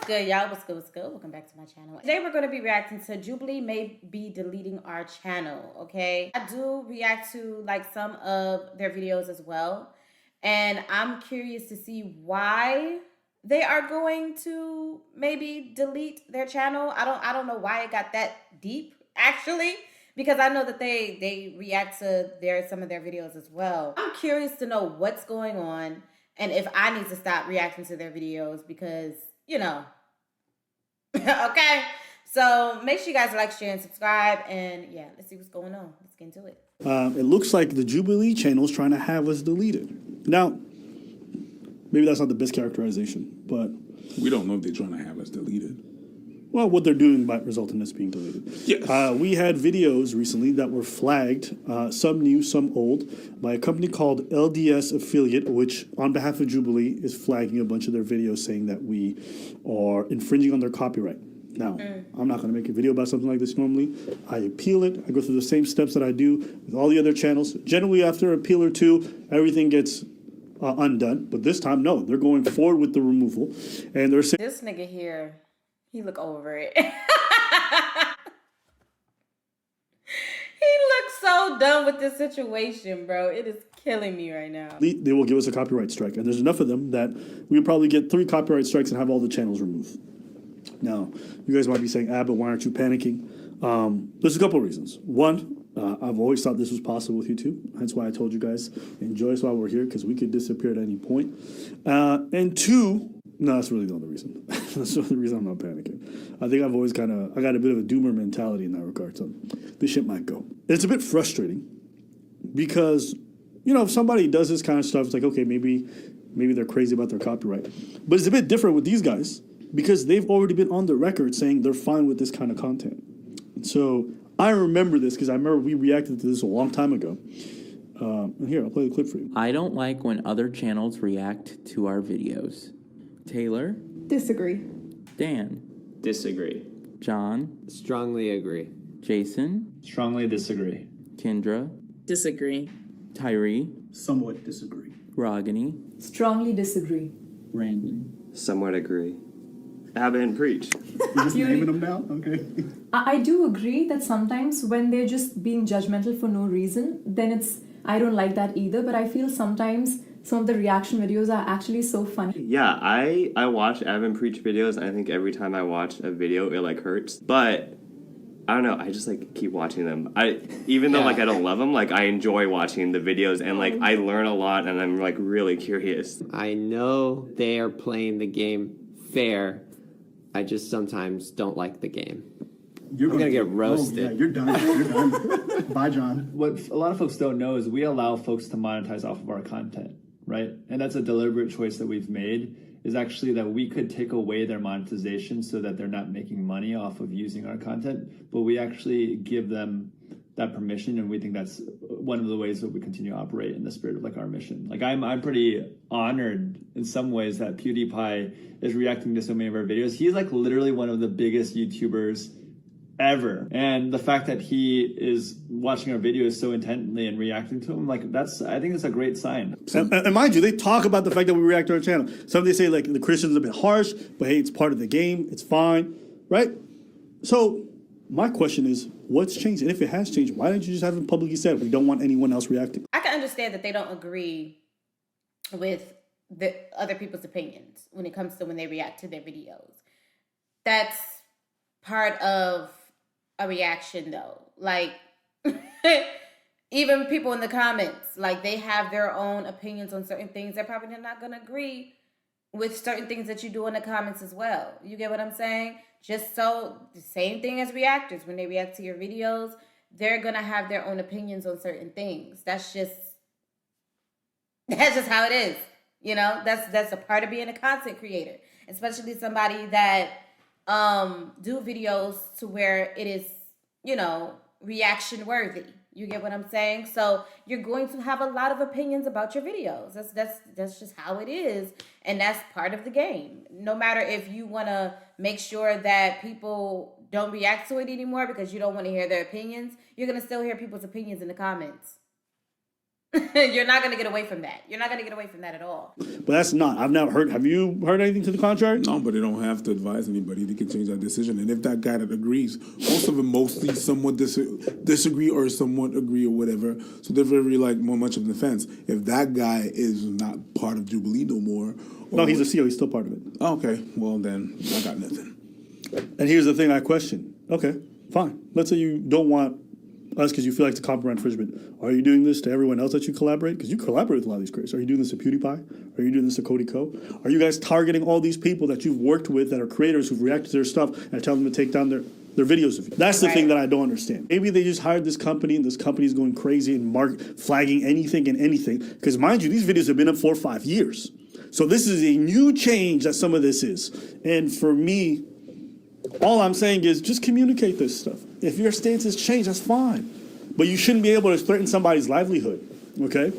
What's good, y'all? What's good? What's good? Welcome back to my channel. Today we're going to be reacting to Jubilee may be deleting our channel, okay? I do react to like some of their videos as well, and I'm curious to see why they are going to maybe delete their channel. I don't know why it got that deep, actually, because I know that they react to some of their videos as well. I'm curious to know what's going on and if I need to stop reacting to their videos because, you know, okay? So make sure you guys like, share, and subscribe, and yeah, let's see what's going on. Let's get into it. It looks like the Jubilee channel is trying to have us deleted. Now, maybe that's not the best characterization, but... We don't know if they're trying to have us deleted. Well, what they're doing might result in us being deleted. Yes. We had videos recently that were flagged, some new, some old, by a company called LDS Affiliate, which on behalf of Jubilee is flagging a bunch of their videos saying that we are infringing on their copyright. Now, I'm not going to make a video about something like this normally. I appeal it. I go through the same steps that I do with all the other channels. Generally, after an appeal or two, everything gets undone. But this time, no. They're going forward with the removal. And they're saying... This nigga here, he look over it. He looks so done with this situation, bro. It is killing me right now. They will give us a copyright strike. And there's enough of them that we would probably get 3 copyright strikes and have all the channels removed. Now, you guys might be saying, but why aren't you panicking? There's a couple of reasons. One, I've always thought this was possible with YouTube. That's why I told you guys, enjoy us while we're here, because we could disappear at any point. And 2, no, that's really the only reason. That's the only reason I'm not panicking. I think I've always I got a bit of a doomer mentality in that regard, so this shit might go. It's a bit frustrating because, you know, if somebody does this kind of stuff, it's like, okay, maybe they're crazy about their copyright. But it's a bit different with these guys because they've already been on the record saying they're fine with this kind of content. So I remember this because I remember we reacted to this a long time ago. And here, I'll play the clip for you. I don't like when other channels react to our videos. Taylor? Disagree. Dan? Disagree. John? Strongly agree. Jason? Strongly disagree. Kendra? Disagree. Tyree? Somewhat disagree. Ragini? Strongly disagree. Randy. Somewhat agree. Abba and preach. You're just naming them now? Okay. I do agree that sometimes when they're just being judgmental for no reason, then I don't like that either, but I feel sometimes some of the reaction videos are actually so funny. Yeah, I watch Abba and preach videos, and I think every time I watch a video, it like hurts. But I don't know, I just like keep watching them. Even though like I don't love them, like I enjoy watching the videos, and like I learn a lot, and I'm like really curious. I know they are playing the game fair. I just sometimes don't like the game. I'm gonna get roasted. Oh, yeah, you're done. You're done. Bye, John. What a lot of folks don't know is we allow folks to monetize off of our content, right? And that's a deliberate choice that we've made, is actually that we could take away their monetization so that they're not making money off of using our content, but we actually give them that permission, and we think that's one of the ways that we continue to operate in the spirit of like our mission. Like I'm pretty honored in some ways that PewDiePie is reacting to so many of our videos. He's like literally one of the biggest YouTubers ever, and the fact that he is watching our videos so intently and reacting to them, like I think it's a great sign. And mind you, they talk about the fact that we react to our channel. Some they say like the Christians are a bit harsh, but hey, it's part of the game. It's fine, right? So my question is, what's changed? And if it has changed, why didn't you just have it publicly said we don't want anyone else reacting? I can understand that they don't agree with the other people's opinions when it comes to when they react to their videos. That's part of a reaction, though. Like, even people in the comments, like, they have their own opinions on certain things. They're probably not going to agree with certain things that you do in the comments as well. You get what I'm saying? Just so, the same thing as reactors. When they react to your videos, they're going to have their own opinions on certain things. That's just how it is. You know, that's a part of being a content creator, especially somebody that do videos to where it is, you know, reaction worthy. You get what I'm saying? So you're going to have a lot of opinions about your videos. That's just how it is, and that's part of the game. No matter if you want to make sure that people don't react to it anymore because you don't want to hear their opinions, you're going to still hear people's opinions in the comments. You're not going to get away from that. You're not going to get away from that at all. But that's not. I've never heard. Have you heard anything to the contrary? No, but they don't have to advise anybody. They can change that decision. And if that guy that agrees, most of them mostly somewhat disagree or somewhat agree or whatever. So they're very more much of an offense. If that guy is not part of Jubilee no more. No, he's a CEO. He's still part of it. Okay, well then I got nothing. And here's the thing I question. Okay, fine. Let's say you don't want us because you feel like it's a copyright infringement. Are you doing this to everyone else that you collaborate? Because you collaborate with a lot of these creators. Are you doing this to PewDiePie? Are you doing this to Cody Ko? Are you guys targeting all these people that you've worked with that are creators who've reacted to their stuff and tell them to take down their videos of you? That's the thing that I don't understand. Maybe they just hired this company and this company's going crazy and flagging anything and anything. Because mind you, these videos have been up 4 or 5 years. So this is a new change that some of this is. And for me, all I'm saying is just communicate this stuff. If your stance has changed, that's fine. But you shouldn't be able to threaten somebody's livelihood, okay?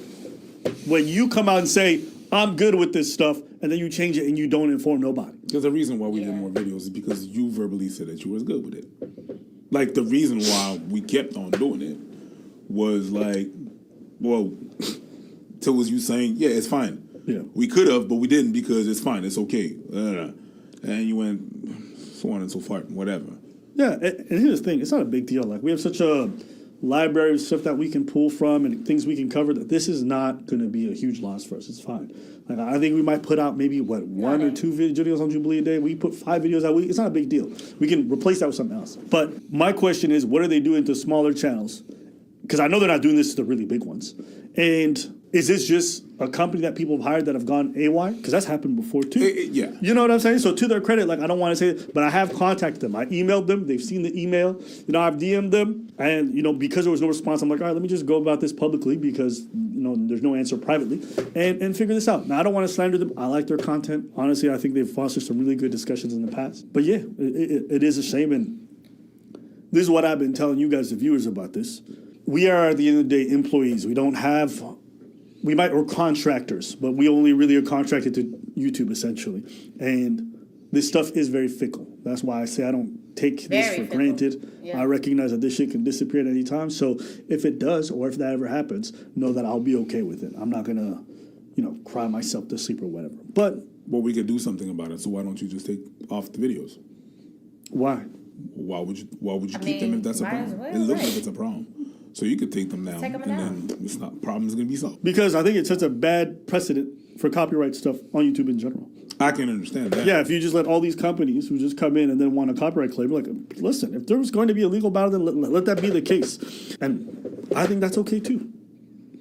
When you come out and say, I'm good with this stuff, and then you change it and you don't inform nobody. There's a reason why we did more videos is because you verbally said that you was good with it. Like, the reason why we kept on doing it was so was you saying, yeah, it's fine. Yeah. We could have, but we didn't because it's fine, it's okay. And you went so on and so forth, whatever. Yeah, and here's the thing, it's not a big deal. Like, we have such a library of stuff that we can pull from and things we can cover that this is not going to be a huge loss for us. It's fine. Like, I think we might put out maybe, 1 or 2 videos on Jubilee a day. We put 5 videos out a week. It's not a big deal. We can replace that with something else. But my question is, what are they doing to smaller channels? Because I know they're not doing this to the really big ones. And is this just a company that people have hired that have gone AY? Because that's happened before too. Yeah. You know what I'm saying? So to their credit, I don't want to say it, but I have contacted them. I emailed them. They've seen the email. I've DM'd them. And, because there was no response, I'm like, all right, let me just go about this publicly because, there's no answer privately and figure this out. Now, I don't want to slander them. I like their content. Honestly, I think they've fostered some really good discussions in the past. But yeah, it is a shame. And this is what I've been telling you guys, the viewers, about this. We are, at the end of the day, employees. We're contractors, but we only really are contracted to YouTube, essentially. And this stuff is very fickle. That's why I say I don't take this for granted. Yeah. I recognize that this shit can disappear at any time. So if it does, or if that ever happens, know that I'll be okay with it. I'm not going to, cry myself to sleep or whatever. But we could do something about it. So why don't you just take off the videos? Why? Why would you keep them if that's a problem? It looks like it's a problem. So you could take them down, then it's not problem's going to be solved. Because I think it sets a bad precedent for copyright stuff on YouTube in general. I can understand that. Yeah, if you just let all these companies who just come in and then want a copyright claim, listen, if there was going to be a legal battle, then let that be the case. And I think that's okay too.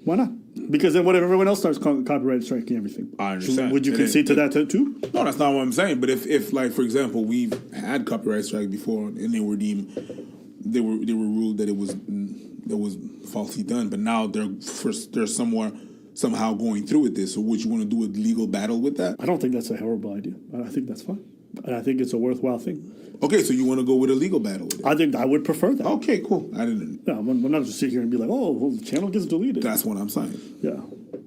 Why not? Because then what if everyone else starts copyright striking everything? I understand. Would you concede to that too? No, that's not what I'm saying. But if for example, we've had copyright strike before and they were ruled that it was falsely done, but now they're somehow going through with this. So would you want to do a legal battle with that? I don't think that's a horrible idea. I think that's fine. And I think it's a worthwhile thing. Okay, so you want to go with a legal battle with it? I think I would prefer that. Okay, cool. I didn't. Yeah, I'm not just sit here and be like, the channel gets deleted. That's what I'm saying. Yeah,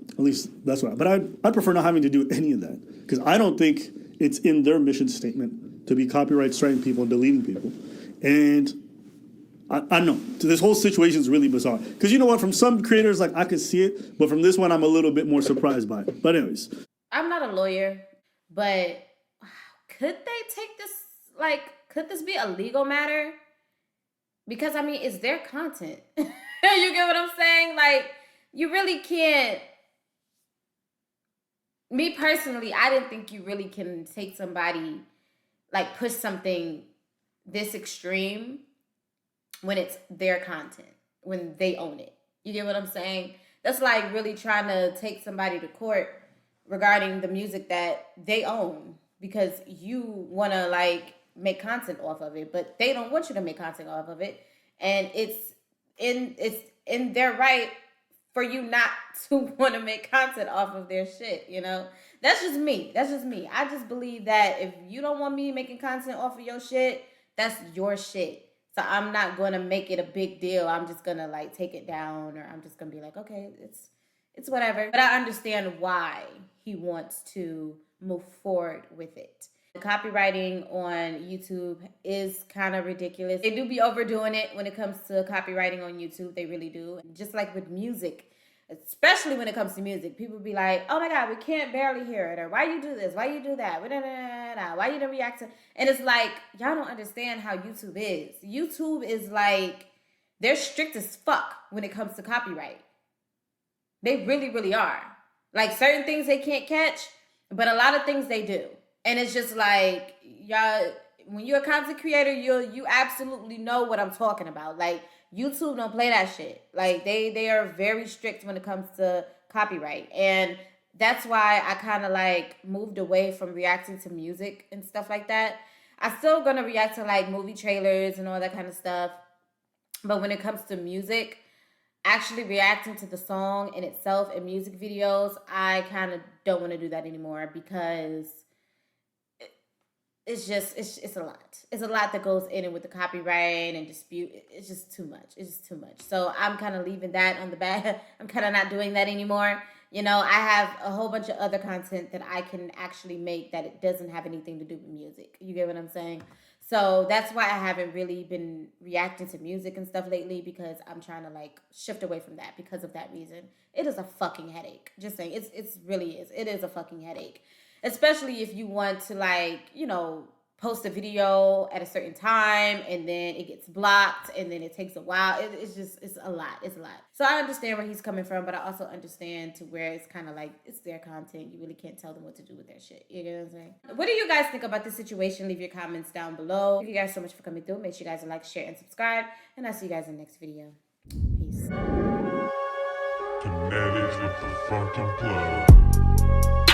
at least that's what. But I'd prefer not having to do any of that because I don't think it's in their mission statement to be copyright striking people and deleting people. And I don't know. This whole situation is really bizarre. Because you know what? From some creators, I could see it. But from this one, I'm a little bit more surprised by it. But anyways. I'm not a lawyer, but could they take this, could this be a legal matter? Because, it's their content. You get what I'm saying? You really can't. Me personally, I didn't think you really can take somebody, push something this extreme when it's their content, when they own it. You get what I'm saying? That's really trying to take somebody to court regarding the music that they own because you want to make content off of it, but they don't want you to make content off of it. And it's in their right for you not to want to make content off of their shit, That's just me. I just believe that if you don't want me making content off of your shit, that's your shit. So I'm not going to make it a big deal. I'm just going to take it down, or I'm just going to be okay, it's whatever. But I understand why he wants to move forward with it. The copywriting on YouTube is kind of ridiculous. They do be overdoing it when it comes to copywriting on YouTube. They really do. Just like with music, Especially when it comes to music. People be like, oh my God, we can't barely hear it. Or why you do this? Why you do that? Why you don't react to... And it's like, y'all don't understand how YouTube is. YouTube is like, they're strict as fuck when it comes to copyright. They really, really are. Like, certain things they can't catch, but a lot of things they do. And it's just like, y'all, when you're a content creator, you absolutely know what I'm talking about. Like, YouTube don't play that shit. Like, they are very strict when it comes to copyright. And that's why I kind of like moved away from reacting to music and stuff like that. I'm still gonna react to like movie trailers and all that kind of stuff. But when it comes to music, actually reacting to the song in itself and music videos, I kind of don't want to do that anymore because it's a lot. It's a lot that goes in it with the copyright and dispute. It's just too much. It's just too much. So I'm kind of leaving that on the back. I'm kind of not doing that anymore. You know, I have a whole bunch of other content that I can actually make that it doesn't have anything to do with music. You get what I'm saying? So that's why I haven't really been reacting to music and stuff lately, because I'm trying to like shift away from that because of that reason. It is a fucking headache. Just saying, it's really is. It is a fucking headache. Especially if you want to like, you know, post a video at a certain time and then it gets blocked and then it takes a while. It's a lot. It's a lot. So I understand where he's coming from, but I also understand to where it's kind of like, it's their content. You really can't tell them what to do with their shit. You know what I'm saying? What do you guys think about this situation? Leave your comments down below. Thank you guys so much for coming through. Make sure you guys like, share, and subscribe. And I'll see you guys in the next video. Peace. Kinetics with the fucking plug.